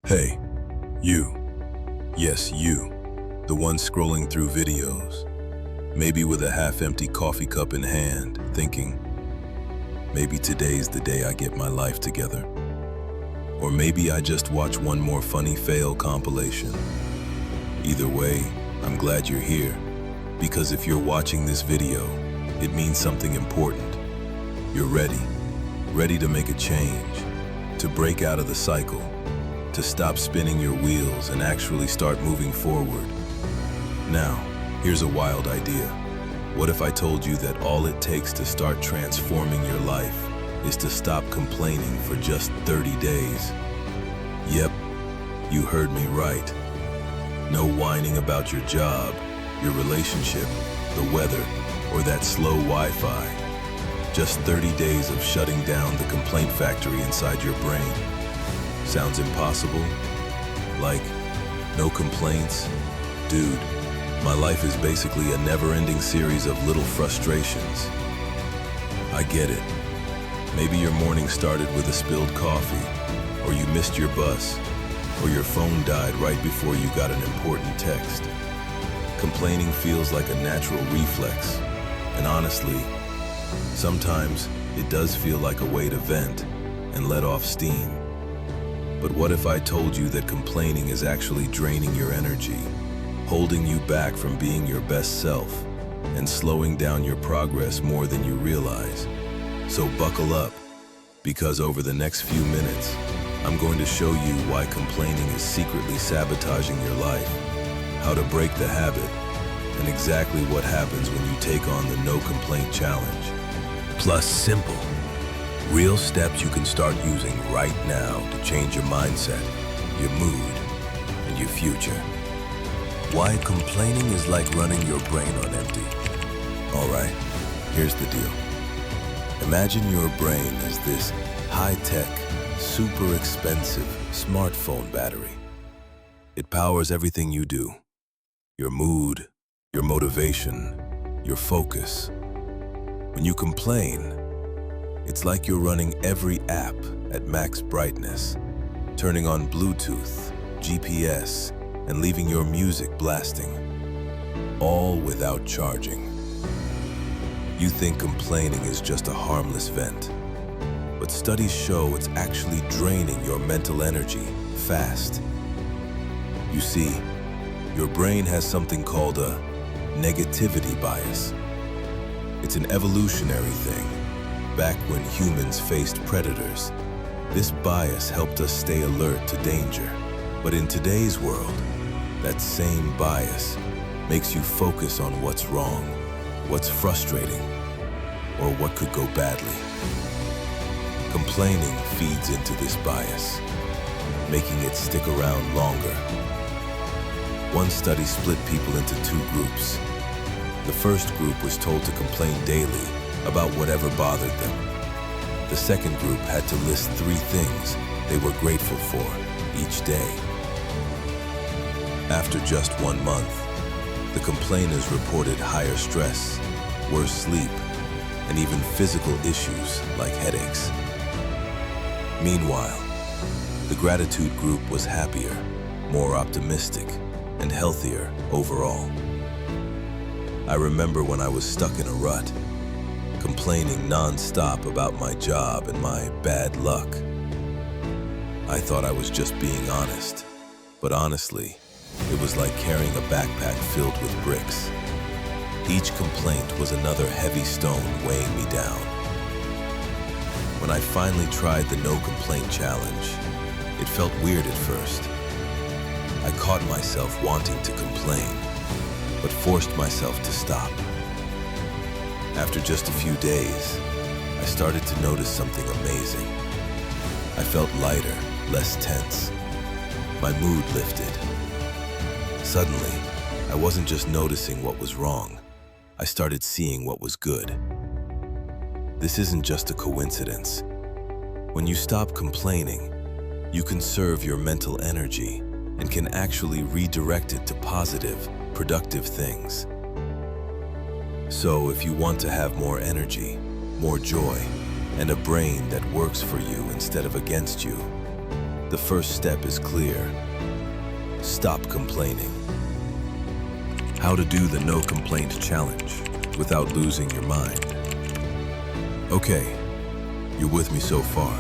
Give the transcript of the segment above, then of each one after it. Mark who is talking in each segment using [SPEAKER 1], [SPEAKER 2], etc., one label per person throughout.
[SPEAKER 1] Hey, you. Yes, you. The one scrolling through videos. Maybe with a half-empty coffee cup in hand, thinking, maybe today's the day I get my life together. Or maybe I just watch one more funny fail compilation. Either way, I'm glad you're here, because if you're watching this video, it means something important. You're ready to make a change, to break out of the cycle, to stop spinning your wheels and actually start moving forward. Now, here's a wild idea. What if I told you that all it takes to start transforming your life is to stop complaining for just 30 days? Yep, you heard me right. No whining about your job, your relationship, the weather, or that slow Wi-Fi. Just 30 days of shutting down the complaint factory inside your brain. Sounds impossible? Like, no complaints? Dude, my life is basically a never-ending series of little frustrations. I get it. Maybe your morning started with a spilled coffee, or you missed your bus, or your phone died right before you got an important text. Complaining feels like a natural reflex, and honestly, sometimes it does feel like a way to vent and let off steam. But what if I told you that complaining is actually draining your energy, holding you back from being your best self, and slowing down your progress more than you realize? So buckle up, because over the next few minutes, I'm going to show you why complaining is secretly sabotaging your life, how to break the habit, and exactly what happens when you take on the no complaint challenge. Plus simple, real steps you can start using right now to change your mindset, your mood, and your future. Why complaining is like running your brain on empty. All right, here's the deal. Imagine your brain as this high-tech, super expensive smartphone battery. It powers everything you do. Your mood, your motivation, your focus. When you complain, it's like you're running every app at max brightness, turning on Bluetooth, GPS, and leaving your music blasting, all without charging. You think complaining is just a harmless vent, but studies show it's actually draining your mental energy fast. You see, your brain has something called a negativity bias. It's an evolutionary thing. Back when humans faced predators, this bias helped us stay alert to danger. But in today's world, that same bias makes you focus on what's wrong, what's frustrating, or what could go badly. Complaining feeds into this bias, making it stick around longer. One study split people into two groups. The first group was told to complain daily about whatever bothered them. The second group had to list 3 things they were grateful for each day. After just 1 month, the complainers reported higher stress, worse sleep, and even physical issues like headaches. Meanwhile, the gratitude group was happier, more optimistic, and healthier overall. I remember when I was stuck in a rut, complaining non-stop about my job and my bad luck. I thought I was just being honest, but honestly, it was like carrying a backpack filled with bricks. Each complaint was another heavy stone weighing me down. When I finally tried the no complaint challenge, it felt weird at first. I caught myself wanting to complain, but forced myself to stop. After just a few days, I started to notice something amazing. I felt lighter, less tense. My mood lifted. Suddenly, I wasn't just noticing what was wrong. I started seeing what was good. This isn't just a coincidence. When you stop complaining, you conserve your mental energy and can actually redirect it to positive, productive things. So if you want to have more energy, more joy, and a brain that works for you instead of against you, The first step is clear. Stop complaining. How to do the no complaint challenge without losing your mind. Okay, you're with me so far.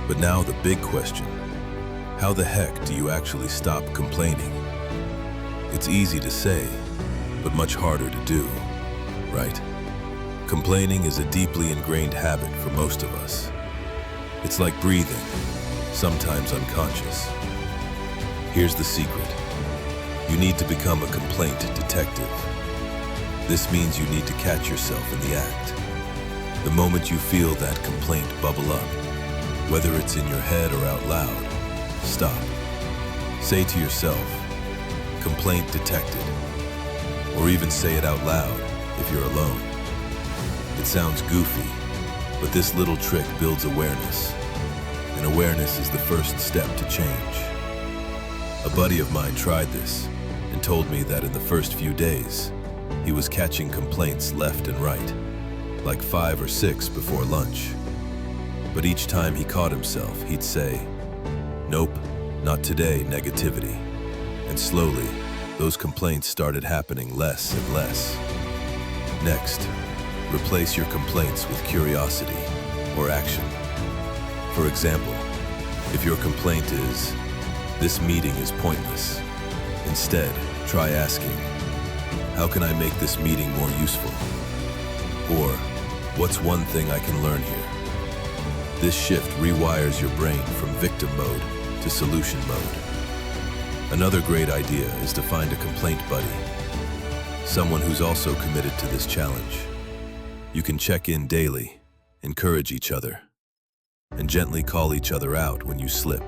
[SPEAKER 1] But now the big question. How the heck do you actually stop complaining? It's easy to say, but much harder to do, right? Complaining is a deeply ingrained habit for most of us. It's like breathing, sometimes unconscious. Here's the secret. You need to become a complaint detective. This means you need to catch yourself in the act. The moment you feel that complaint bubble up, whether it's in your head or out loud, stop. Say to yourself, complaint detected, or even say it out loud if you're alone. It sounds goofy, but this little trick builds awareness, and awareness is the first step to change. A buddy of mine tried this and told me that in the first few days, he was catching complaints left and right, like 5 or 6 before lunch. But each time he caught himself, he'd say, "Nope, not today, negativity." And slowly, those complaints started happening less and less. Next, replace your complaints with curiosity or action. For example, if your complaint is, "This meeting is pointless," instead, try asking, "How can I make this meeting more useful?" Or, "What's one thing I can learn here?" This shift rewires your brain from victim mode to solution mode. Another great idea is to find a complaint buddy, someone who's also committed to this challenge. You can check in daily, encourage each other, and gently call each other out when you slip.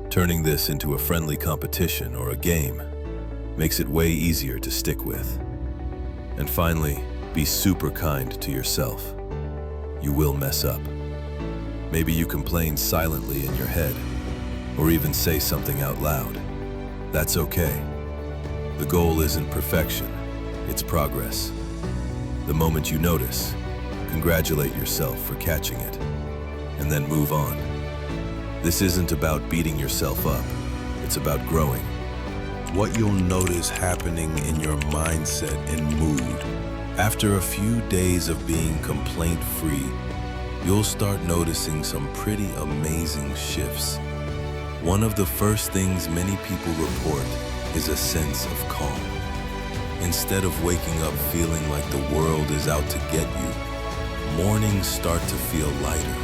[SPEAKER 1] Turning this into a friendly competition or a game makes it way easier to stick with. And finally, be super kind to yourself. You will mess up. Maybe you complain silently in your head, or even say something out loud. That's okay. The goal isn't perfection, it's progress. The moment you notice, congratulate yourself for catching it, and then move on. This isn't about beating yourself up, it's about growing. What you'll notice happening in your mindset and mood. After a few days of being complaint-free, you'll start noticing some pretty amazing shifts. One of the first things many people report is a sense of calm. Instead of waking up feeling like the world is out to get you, mornings start to feel lighter.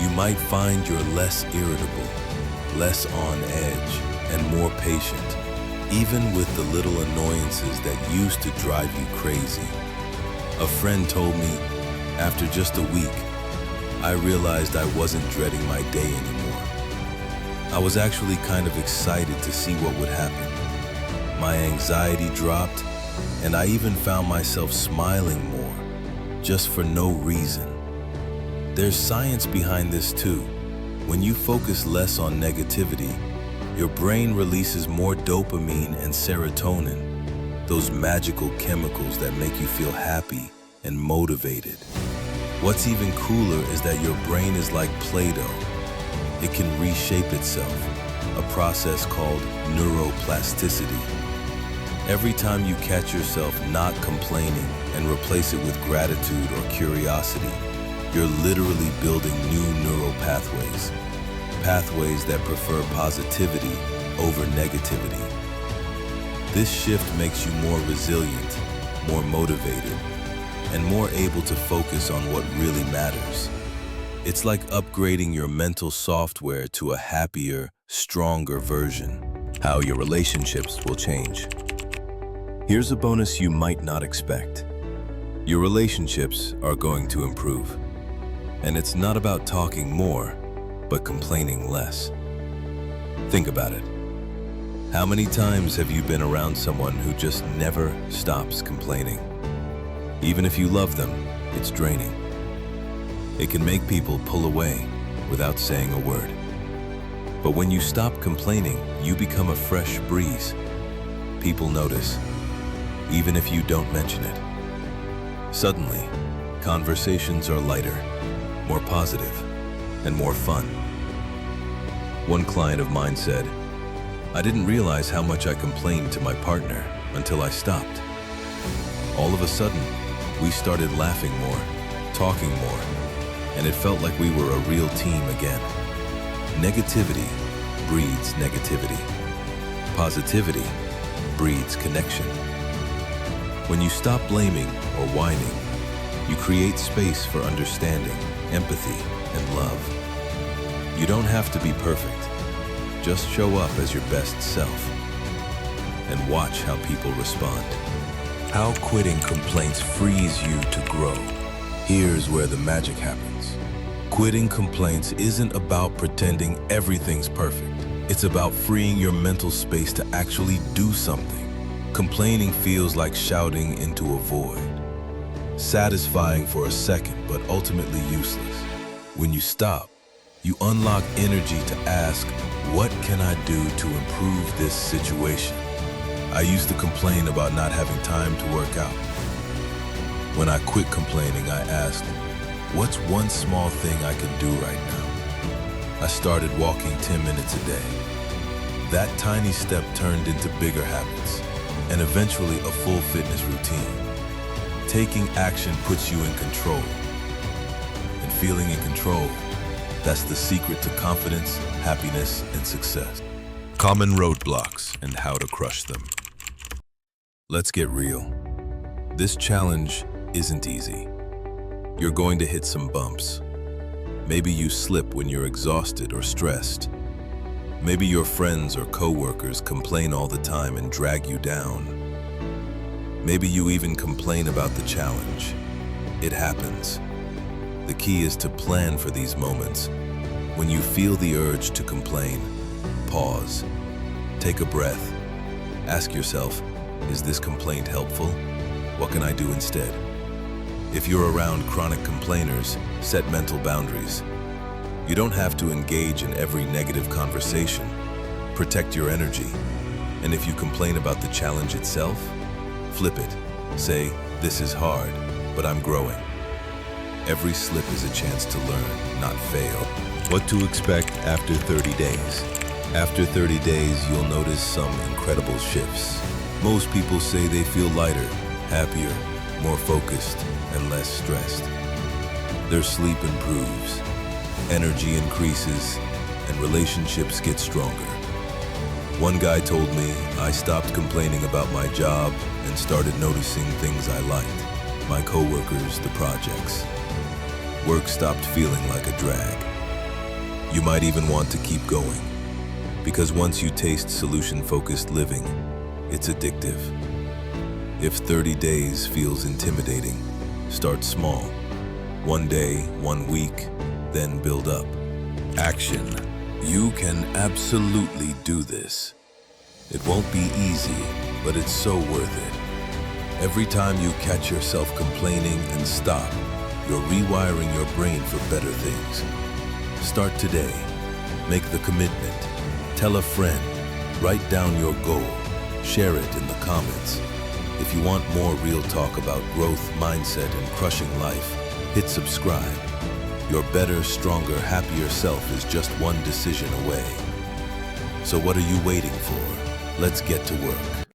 [SPEAKER 1] You might find you're less irritable, less on edge, and more patient, even with the little annoyances that used to drive you crazy. A friend told me, after just a week, I realized I wasn't dreading my day anymore. I was actually kind of excited to see what would happen. My anxiety dropped, and I even found myself smiling more, just for no reason. There's science behind this too. When you focus less on negativity, your brain releases more dopamine and serotonin, those magical chemicals that make you feel happy and motivated. What's even cooler is that your brain is like Play-Doh. It can reshape itself, a process called neuroplasticity. Every time you catch yourself not complaining and replace it with gratitude or curiosity, you're literally building new neural pathways, pathways that prefer positivity over negativity. This shift makes you more resilient, more motivated, and more able to focus on what really matters. It's like upgrading your mental software to a happier, stronger version. How your relationships will change. Here's a bonus you might not expect. Your relationships are going to improve. And it's not about talking more, but complaining less. Think about it. How many times have you been around someone who just never stops complaining? Even if you love them, it's draining. It can make people pull away without saying a word. But when you stop complaining, you become a fresh breeze. People notice, even if you don't mention it. Suddenly, conversations are lighter, more positive, and more fun. One client of mine said, "I didn't realize how much I complained to my partner until I stopped. All of a sudden, we started laughing more, talking more, and it felt like we were a real team again." Negativity breeds negativity. Positivity breeds connection. When you stop blaming or whining, you create space for understanding, empathy, and love. You don't have to be perfect. Just show up as your best self and watch how people respond. How quitting complaints frees you to grow. Here's where the magic happens. Quitting complaints isn't about pretending everything's perfect. It's about freeing your mental space to actually do something. Complaining feels like shouting into a void. Satisfying for a second, but ultimately useless. When you stop, you unlock energy to ask, what can I do to improve this situation? I used to complain about not having time to work out. When I quit complaining, I asked, what's one small thing I can do right now? I started walking 10 minutes a day. That tiny step turned into bigger habits, and eventually a full fitness routine. Taking action puts you in control. And feeling in control, that's the secret to confidence, happiness, and success. Common roadblocks and how to crush them. Let's get real. This challenge isn't easy. You're going to hit some bumps. Maybe you slip when you're exhausted or stressed. Maybe your friends or coworkers complain all the time and drag you down. Maybe you even complain about the challenge. It happens. The key is to plan for these moments. When you feel the urge to complain, pause. Take a breath. Ask yourself, is this complaint helpful? What can I do instead? If you're around chronic complainers, set mental boundaries. You don't have to engage in every negative conversation. Protect your energy. And if you complain about the challenge itself, flip it. Say, this is hard, but I'm growing. Every slip is a chance to learn, not fail. What to expect after 30 days? After 30 days, you'll notice some incredible shifts. Most people say they feel lighter, happier, more focused, and less stressed. Their sleep improves, energy increases, and relationships get stronger. One guy told me, I stopped complaining about my job and started noticing things I liked. My coworkers, the projects. Work stopped feeling like a drag. You might even want to keep going, because once you taste solution-focused living, it's addictive. If 30 days feels intimidating, start small. One day, 1 week, then build up. Action. You can absolutely do this. It won't be easy, but it's so worth it. Every time you catch yourself complaining and stop, you're rewiring your brain for better things. Start today. Make the commitment. Tell a friend. Write down your goal. Share it in the comments. If you want more real talk about growth, mindset, and crushing life, hit subscribe. Your better, stronger, happier self is just one decision away. So what are you waiting for? Let's get to work.